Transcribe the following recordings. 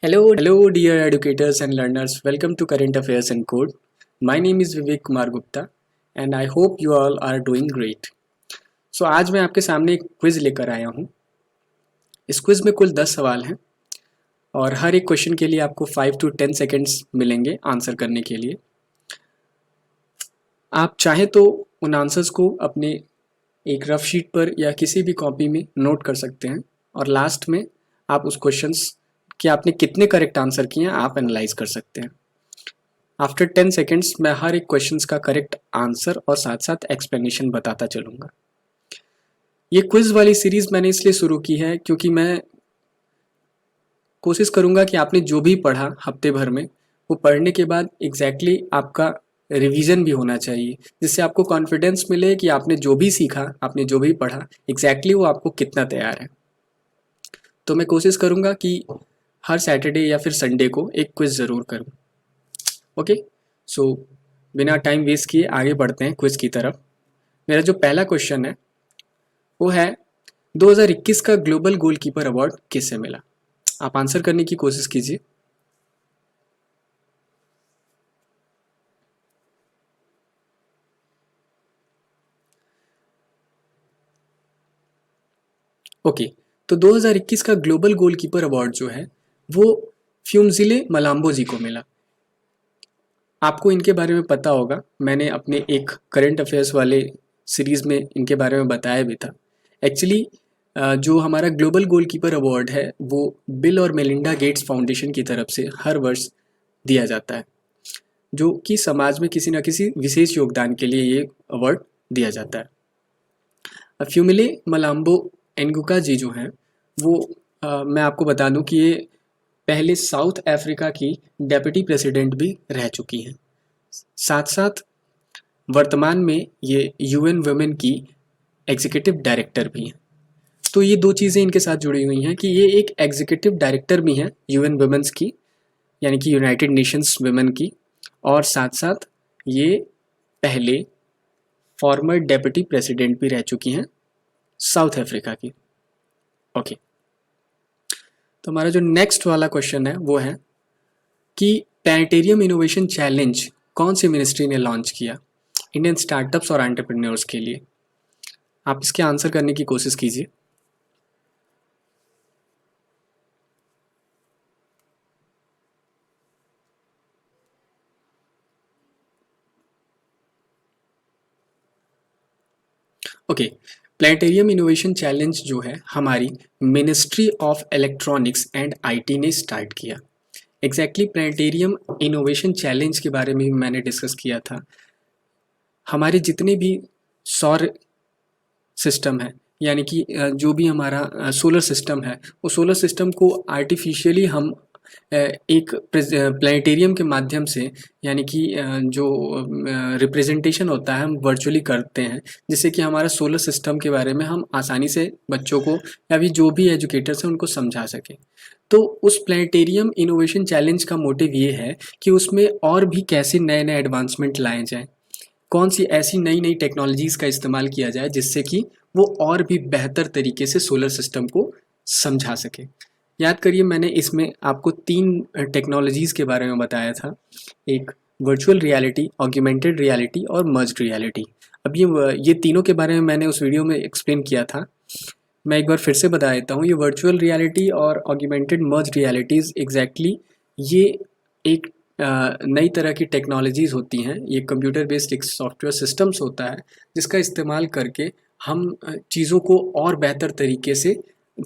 Hello, dear educators and learners. Welcome to Current Affairs and Code. My name is Vivek Kumar Gupta, and I hope you all are doing great. So आज मैं आपके सामने एक quiz लेकर आया हूँ. इस क्विज में कुल 10 सवाल हैं और हर एक क्वेश्चन के लिए आपको 5 to 10 सेकेंड्स मिलेंगे आंसर करने के लिए. आप चाहें तो उन आंसर्स को अपने एक रफ शीट पर या किसी भी कॉपी में नोट कर सकते हैं और लास्ट में आप उस क्वेश्चंस कि आपने कितने करेक्ट आंसर किए हैं आप एनालाइज कर सकते हैं. आफ्टर 10 सेकेंड्स मैं हर एक क्वेश्चंस का करेक्ट आंसर और साथ साथ एक्सप्लेनेशन बताता चलूँगा. ये क्विज वाली सीरीज़ मैंने इसलिए शुरू की है क्योंकि मैं कोशिश करूँगा कि आपने जो भी पढ़ा हफ्ते भर में वो पढ़ने के बाद एग्जैक्टली आपका रिवीजन भी होना चाहिए, जिससे आपको कॉन्फिडेंस मिले कि आपने जो भी सीखा, आपने जो भी पढ़ा एग्जैक्टली वो आपको कितना तैयार है. तो मैं कोशिश करूँगा कि हर सैटरडे या फिर संडे को एक क्विज ज़रूर करूँ. ओके, सो बिना टाइम वेस्ट किए आगे बढ़ते हैं क्विज की तरफ. मेरा जो पहला क्वेश्चन है वो है 2021 का ग्लोबल गोलकीपर अवार्ड किसे मिला. आप आंसर करने की कोशिश कीजिए. ओके, तो 2021 का ग्लोबल गोलकीपर अवार्ड जो है वो फ्यूमजिले मलाम्बो जी को मिला. आपको इनके बारे में पता होगा, मैंने अपने एक करंट अफेयर्स वाले सीरीज़ में इनके बारे में बताया भी था. एक्चुअली जो हमारा ग्लोबल गोलकीपर अवार्ड है वो बिल और मेलिंडा गेट्स फाउंडेशन की तरफ से हर वर्ष दिया जाता है, जो कि समाज में किसी न किसी विशेष योगदान के लिए ये अवार्ड दिया जाता है. फ्यूमिले मलाम्बो एनगुका जी जो हैं वो मैं आपको बता दूं कि ये पहले साउथ अफ्रीका की डेप्यूटी प्रेसिडेंट भी रह चुकी हैं. साथ साथ वर्तमान में ये यूएन वुमेन की एग्जीक्यूटिव डायरेक्टर भी हैं. तो ये दो चीज़ें इनके साथ जुड़ी हुई हैं कि ये एक एग्जीक्यूटिव डायरेक्टर भी हैं यूएन वुमेन्स की, यानी कि यूनाइटेड नेशंस वुमेन की, और साथ साथ ये पहले फॉर्मर डेप्यूटी प्रेसिडेंट भी रह चुकी हैं साउथ अफ्रीका की. ओके, तो हमारा जो नेक्स्ट वाला क्वेश्चन है वो है कि प्लैनेटेरियम इनोवेशन चैलेंज कौन सी मिनिस्ट्री ने लॉन्च किया इंडियन स्टार्टअप्स और एंटरप्रेन्योर्स के लिए. आप इसके आंसर करने की कोशिश कीजिए. ओके, प्लैनेटेरियम इनोवेशन चैलेंज जो है हमारी ministry of electronics and IT ने स्टार्ट किया. एग्जैक्टली प्लैनेटेरियम इनोवेशन चैलेंज के बारे में भी मैंने डिस्कस किया था. हमारे जितने भी सौर सिस्टम है, यानी कि जो भी हमारा सोलर सिस्टम है, वो सोलर सिस्टम को आर्टिफिशियली हम एक प्लैनेटेरियम के माध्यम से, यानी कि जो रिप्रेजेंटेशन होता है हम वर्चुअली करते हैं, जिससे कि हमारा सोलर सिस्टम के बारे में हम आसानी से बच्चों को या भी जो भी एजुकेटर्स हैं उनको समझा सकें. तो उस प्लैनेटेरियम इनोवेशन चैलेंज का मोटिव ये है कि उसमें और भी कैसे नए नए एडवांसमेंट लाए जाएँ, कौन सी ऐसी नई नई टेक्नोलॉजीज़ का इस्तेमाल किया जाए जिससे कि वो और भी बेहतर तरीके से सोलर सिस्टम को समझा सके. याद करिए, मैंने इसमें आपको 3 टेक्नोलॉजीज़ के बारे में बताया था. एक वर्चुअल रियलिटी, ऑग्यूमेंटेड रियलिटी और मर्ज्ड रियलिटी. अब ये तीनों के बारे में मैंने उस वीडियो में एक्सप्लेन किया था. मैं एक बार फिर से बता देता हूँ. ये वर्चुअल रियलिटी और ऑग्यूमेंटेड मर्ज्ड रियलिटीज़ एग्जैक्टली ये एक नई तरह की टेक्नोलॉजीज़ होती हैं. ये कंप्यूटर बेस्ड एक सॉफ्टवेयर सिस्टम्स होता है जिसका इस्तेमाल करके हम चीज़ों को और बेहतर तरीके से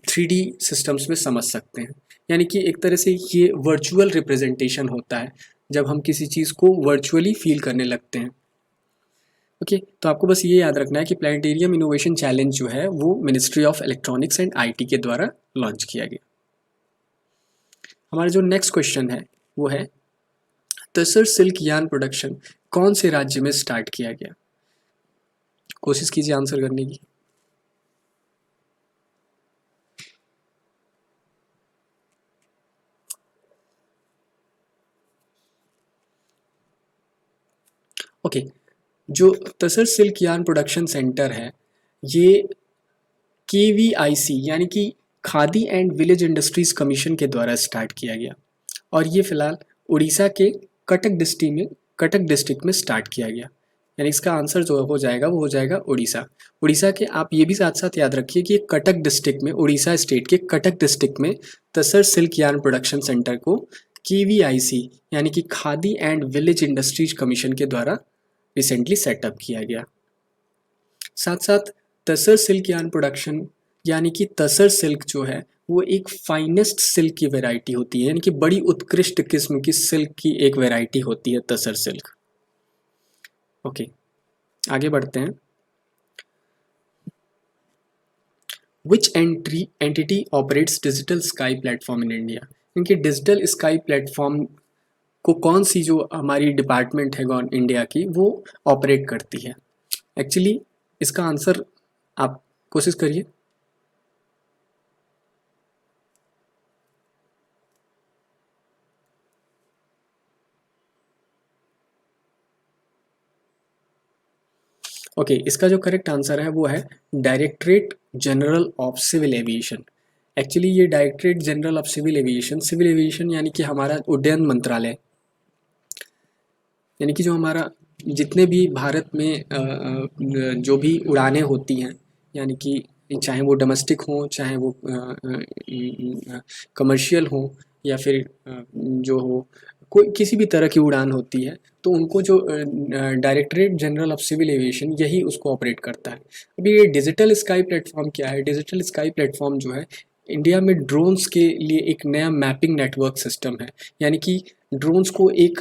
3D सिस्टम्स में समझ सकते हैं. यानी कि एक तरह से ये वर्चुअल रिप्रेजेंटेशन होता है जब हम किसी चीज़ को वर्चुअली फील करने लगते हैं. ओके, तो आपको बस ये याद रखना है कि प्लैनेटेरियम इनोवेशन चैलेंज जो है वो ministry of electronics and IT के द्वारा लॉन्च किया गया. हमारा जो नेक्स्ट क्वेश्चन है वो है तसर सिल्क यार्न प्रोडक्शन कौन से राज्य में स्टार्ट किया गया. कोशिश कीजिए आंसर करने की. ओके, जो तसर सिल्क यार्न प्रोडक्शन सेंटर है ये KVIC यानी कि khadi and village industries commission के द्वारा स्टार्ट किया गया. और ये फिलहाल उड़ीसा के कटक डिस्ट्रिक्ट में स्टार्ट किया गया। यानी इसका आंसर जो हो जाएगा वो हो जाएगा उड़ीसा। उड़ीसा के आप ये भी साथ साथ याद रखिए कि कटक डिस्ट्रिक्ट में, उड़ीसा स्टेट के कटक डिस्ट्रिक्ट में तसर सिल्क यार्न प्रोडक्शन सेंटर को KVIC यानी कि khadi and village industries commission के द्वारा रिसेंटली सेटअप किया गया। साथ साथ तसर सिल्क यार्न प्रोडक्शन यानी कि तसर सिल्क जो है वो एक फाइनेस्ट सिल्क की वैरायटी होती है, यानी कि बड़ी उत्कृष्ट किस्म की सिल्क की एक वैरायटी होती है तसर सिल्क। ओके, आगे बढ़ते हैं। Which entity operates digital sky platform in India? इनकी डिजिटल स्काई प्लेटफॉर्म को कौन सी जो हमारी डिपार्टमेंट है इंडिया की वो ऑपरेट करती है? एक्चुअली इसका आंसर आप कोशिश करिए। ओके, इसका जो करेक्ट आंसर है वो है directorate general of civil aviation. Actually ये directorate general of civil aviation यानी कि हमारा उड्डयन मंत्रालय, यानी कि जो हमारा जितने भी भारत में जो भी उड़ानें होती हैं, यानी कि चाहे वो डोमेस्टिक हों, चाहे वो कमर्शियल हों, या फिर जो हो कोई किसी भी तरह की उड़ान होती है, तो उनको जो Directorate general of civil Aviation यही उसको ऑपरेट करता है। अभी ये डिजिटल स्काई प्लेटफॉर्म क्या है? डिजिटल स्काई प्लेटफॉर्म जो है इंडिया में ड्रोन्स के लिए एक नया मैपिंग नेटवर्क सिस्टम है। यानी कि ड्रोन्स को एक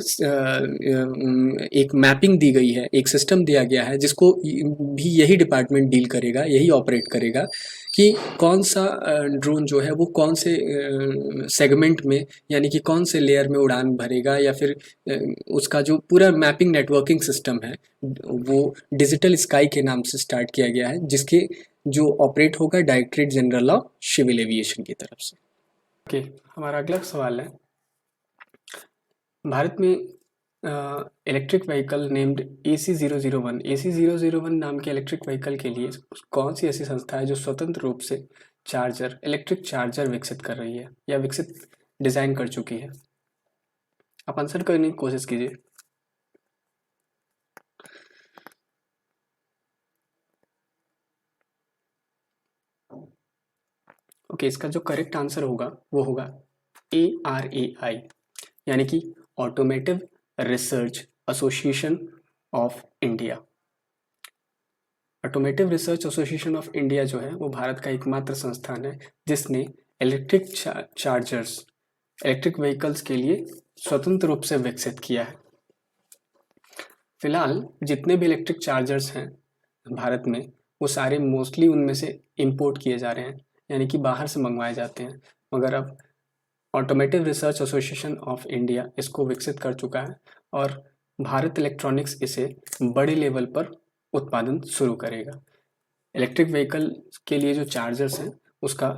मैपिंग दी गई है, एक सिस्टम दिया गया है जिसको भी यही डिपार्टमेंट डील करेगा, यही ऑपरेट करेगा कि कौन सा ड्रोन जो है वो कौन से सेगमेंट में, यानी कि कौन से लेयर में उड़ान भरेगा, या फिर उसका जो पूरा मैपिंग नेटवर्किंग सिस्टम है वो डिजिटल स्काई के नाम से स्टार्ट किया गया है, जिसके जो ऑपरेट होगा Directorate general of civil Aviation की तरफ से। ओके, हमारा अगला सवाल है, भारत में इलेक्ट्रिक व्हीकल नेम्ड AC001 नाम के इलेक्ट्रिक व्हीकल के लिए कौन सी ऐसी संस्था है जो स्वतंत्र रूप से इलेक्ट्रिक चार्जर विकसित कर रही है या विकसित डिजाइन कर चुकी है? आप आंसर करने की कोशिश कीजिए। ओके, इसका जो करेक्ट आंसर होगा वो होगा ARAI, यानी कि automotive research association of India. Automotive research association of India जो है वो भारत का एकमात्र संस्थान है जिसने इलेक्ट्रिक चार्जर्स इलेक्ट्रिक व्हीकल्स के लिए स्वतंत्र रूप से विकसित किया है। फिलहाल जितने भी इलेक्ट्रिक चार्जर्स हैं भारत में वो सारे मोस्टली उनमें से इंपोर्ट किए जा रहे हैं, यानी कि बाहर से मंगवाए जाते हैं। मगर अब automotive research association of India इसको विकसित कर चुका है और भारत इलेक्ट्रॉनिक्स इसे बड़े लेवल पर उत्पादन शुरू करेगा। इलेक्ट्रिक व्हीकल के लिए जो चार्जर्स हैं उसका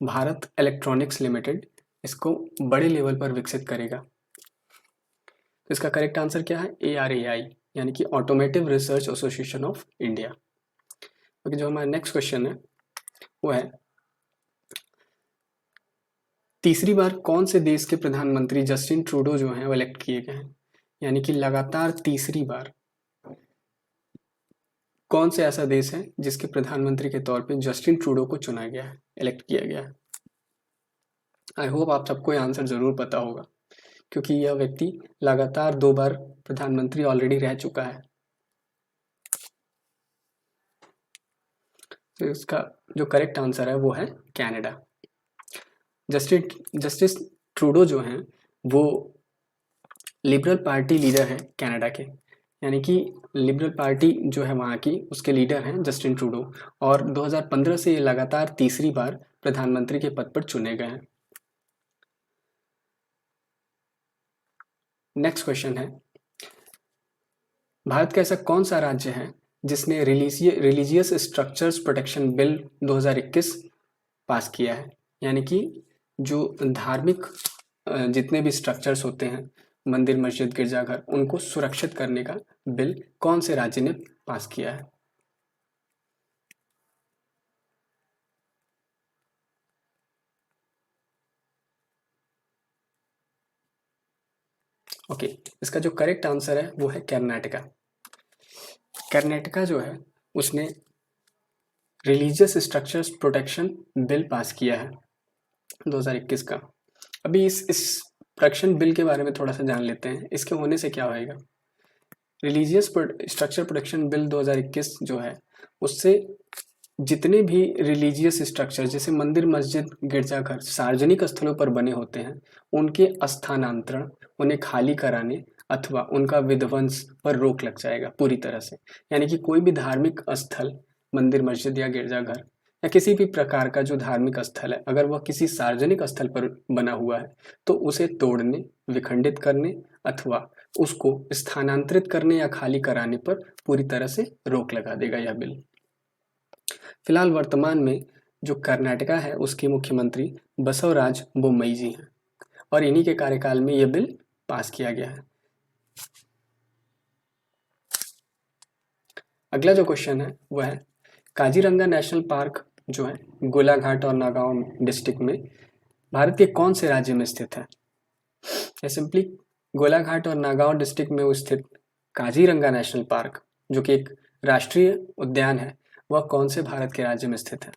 भारत इलेक्ट्रॉनिक्स लिमिटेड इसको बड़े लेवल पर विकसित करेगा। तो इसका करेक्ट आंसर क्या है? ARAI, यानी कि automotive research association of India. Okay, जो हमारा नेक्स्ट क्वेश्चन है वो है, तीसरी बार कौन से देश के प्रधानमंत्री जस्टिन ट्रूडो जो हैं वो इलेक्ट किए गए हैं? यानी कि लगातार तीसरी बार कौन से ऐसा देश है जिसके प्रधानमंत्री के तौर पे जस्टिन ट्रूडो को चुना गया है, इलेक्ट किया गया है? आई होप आप सबको ये आंसर जरूर पता होगा, क्योंकि यह व्यक्ति लगातार 2 बार प्रधानमंत्री ऑलरेडी रह चुका है। तो इसका जो करेक्ट आंसर है वो है कनाडा। जस्टिस ट्रूडो जो हैं वो लिबरल पार्टी लीडर है कनाडा के, यानी कि लिबरल पार्टी जो है वहाँ की उसके लीडर हैं जस्टिन ट्रूडो, और 2015 से ये लगातार तीसरी बार प्रधानमंत्री के पद पर चुने गए हैं। नेक्स्ट क्वेश्चन है, भारत का ऐसा कौन सा राज्य है जिसने रिलीजियस स्ट्रक्चर्स प्रोटेक्शन बिल 2021 पास किया है? यानी कि जो धार्मिक जितने भी स्ट्रक्चर्स होते हैं, मंदिर, मस्जिद, गिरजाघर, उनको सुरक्षित करने का बिल कौन से राज्य ने पास किया है? ओके, इसका जो करेक्ट आंसर है वो है कर्नाटका। कर्नाटका जो है उसने religious structures protection bill pass किया है 2021 का। अभी इस प्रोटेक्शन बिल के बारे में थोड़ा सा जान लेते हैं, इसके होने से क्या होएगा। रिलीजियस स्ट्रक्चर प्रोटेक्शन बिल 2021 जो है उससे जितने भी रिलीजियस स्ट्रक्चर जैसे मंदिर, मस्जिद, गिरजाघर सार्वजनिक स्थलों पर बने होते हैं, उनके स्थानांतरण, उन्हें खाली कराने अथवा उनका विध्वंस पर रोक लग जाएगा पूरी तरह से। यानी कि कोई भी धार्मिक स्थल, मंदिर, मस्जिद या गिरजाघर या किसी भी प्रकार का जो धार्मिक स्थल है, अगर वह किसी सार्वजनिक स्थल पर बना हुआ है तो उसे तोड़ने, विखंडित करने अथवा उसको स्थानांतरित करने या खाली कराने पर पूरी तरह से रोक लगा देगा यह बिल। फिलहाल वर्तमान में जो कर्नाटका है उसके मुख्यमंत्री बसवराज बोम्मई जी हैं और इन्हीं के कार्यकाल में यह बिल पास किया गया है। अगला जो क्वेश्चन है वह है काजीरंगा नेशनल पार्क जो है गोलाघाट और नागांव डिस्ट्रिक्ट में भारत के कौन से राज्य में स्थित है। सिंपली गोलाघाट और नागांव डिस्ट्रिक्ट में स्थित काजीरंगा नेशनल पार्क जो कि एक राष्ट्रीय उद्यान है वह कौन से भारत के राज्य में स्थित है।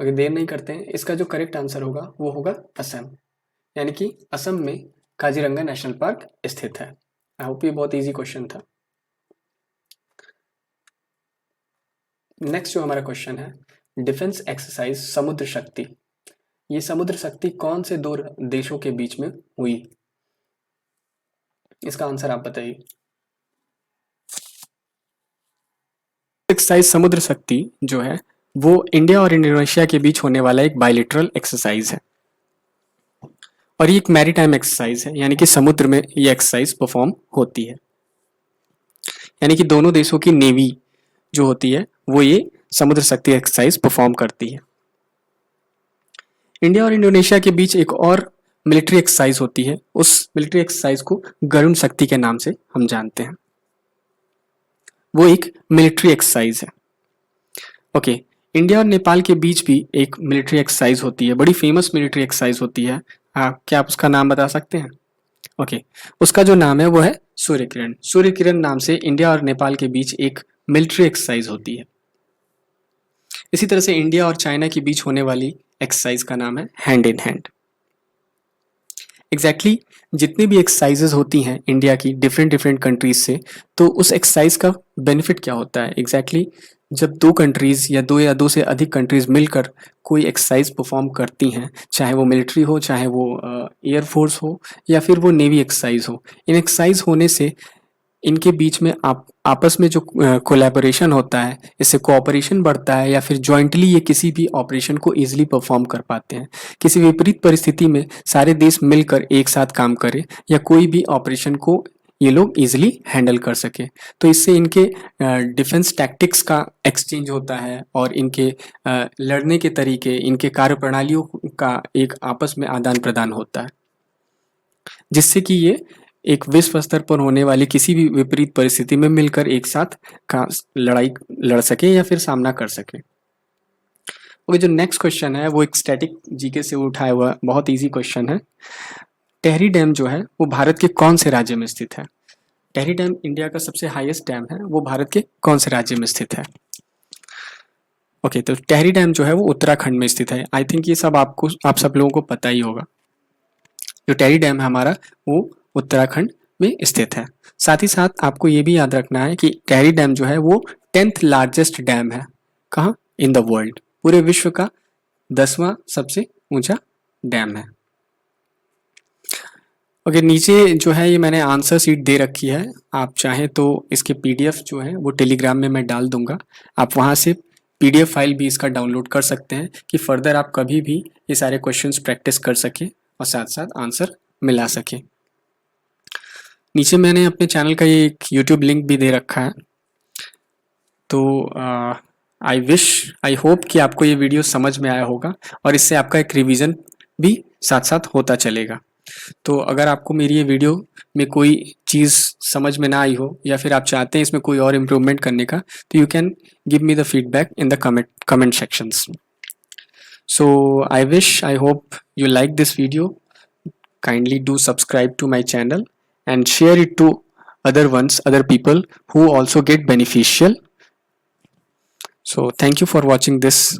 अगर देर नहीं करते हैं, इसका जो करेक्ट आंसर होगा वो होगा असम। यानी कि असम में काजीरंगा नेशनल पार्क स्थित है। आई होप ये बहुत इजी क्वेश्चन था। नेक्स्ट जो हमारा क्वेश्चन है डिफेंस एक्सरसाइज समुद्र शक्ति, ये समुद्र शक्ति कौन से दो देशों के बीच में हुई। इसका आंसर आप बताइए। एक्सरसाइज समुद्र शक्ति जो है वो इंडिया और इंडोनेशिया के बीच होने वाला एक बायलैटरल एक्सरसाइज है और ये एक मैरीटाइम एक्सरसाइज है, यानी कि समुद्र में ये एक्सरसाइज परफॉर्म होती है। यानी कि दोनों देशों की नेवी जो होती है वो ये समुद्र शक्ति एक्सरसाइज परफॉर्म करती है। इंडिया और इंडोनेशिया के बीच एक और मिलिट्री एक्सरसाइज होती है, उस मिलिट्री एक्सरसाइज को गरुण शक्ति के नाम से हम जानते हैं। वो एक मिलिट्री एक्सरसाइज है। ओके, इंडिया और नेपाल के बीच भी एक मिलिट्री एक्सरसाइज होती है, बड़ी फेमस मिलिट्री एक्सरसाइज होती है। क्या आप उसका नाम बता सकते हैं। ओके, उसका जो नाम है वो है सूर्य किरण। सूर्य किरण नाम से इंडिया और नेपाल के बीच एक मिलिट्री एक्सरसाइज होती है। इसी तरह से इंडिया और चाइना के बीच होने वाली एक्सरसाइज का नाम है हैंड इन हैंड। एग्जैक्टली जितनी भी एक्सरसाइजेज होती हैं इंडिया की डिफरेंट डिफरेंट कंट्रीज से, तो उस एक्सरसाइज का बेनिफिट क्या होता है। एग्जैक्टली जब दो कंट्रीज या दो से अधिक कंट्रीज मिलकर कोई एक्सरसाइज परफॉर्म करती हैं, चाहे वो मिलिट्री हो, चाहे वो एयरफोर्स हो या फिर वो नेवी एक्सरसाइज हो, इन एक्सरसाइज होने से इनके बीच में आपस में जो कोलैबोरेशन होता है, इससे कोऑपरेशन बढ़ता है या फिर जॉइंटली ये किसी भी ऑपरेशन को ईजिली परफॉर्म कर पाते हैं। किसी विपरीत परिस्थिति में सारे देश मिलकर एक साथ काम करें या कोई भी ऑपरेशन को ये लोग ईजिली हैंडल कर सके, तो इससे इनके डिफेंस टैक्टिक्स का एक्सचेंज होता है और इनके लड़ने के तरीके, इनके कार्यप्रणालियों का एक आपस में आदान प्रदान होता है, जिससे कि ये एक विश्व स्तर पर होने वाली किसी भी विपरीत परिस्थिति में मिलकर एक साथ लड़ाई लड़ सके या फिर सामना कर सके। ओके, जो नेक्स्ट क्वेश्चन है वो एक स्टैटिक जीके से उठाया हुआ बहुत इजी क्वेश्चन है। टेहरी डैम जो है वो भारत के कौन से राज्य में स्थित है। टेहरी डैम इंडिया का सबसे हाईएस्ट डैम है, वो भारत के कौन से राज्य में स्थित है। ओके, तो टेहरी डैम जो है वो उत्तराखंड में स्थित है। आई थिंक ये सब आप सब लोगों को पता ही होगा। जो टेहरी डैम है हमारा वो उत्तराखंड में स्थित है। साथ ही साथ आपको ये भी याद रखना है कि टेहरी डैम जो है वो 10th लार्जेस्ट डैम है। कहाँ? इन द वर्ल्ड, पूरे विश्व का 10वां सबसे ऊंचा डैम है। ओके, नीचे जो है ये मैंने आंसर शीट दे रखी है, आप चाहें तो इसके पीडीएफ जो है वो टेलीग्राम में मैं डाल दूंगा, आप वहाँ से पीडीएफ फाइल भी इसका डाउनलोड कर सकते हैं कि फर्दर आप कभी भी ये सारे क्वेश्चंस प्रैक्टिस कर सकें और साथ साथ आंसर मिला सकें। नीचे मैंने अपने चैनल का ये एक यूट्यूब लिंक भी दे रखा है, तो आई होप कि आपको ये वीडियो समझ में आया होगा और इससे आपका एक रिवीजन भी साथ साथ होता चलेगा। तो अगर आपको मेरी ये वीडियो में कोई चीज़ समझ में ना आई हो या फिर आप चाहते हैं इसमें कोई और इम्प्रूवमेंट करने का, तो you can give me the feedback in the comment sections. So I hope you like this video. Kindly do subscribe to my channel and share it to other people who also get beneficial. So thank you for watching this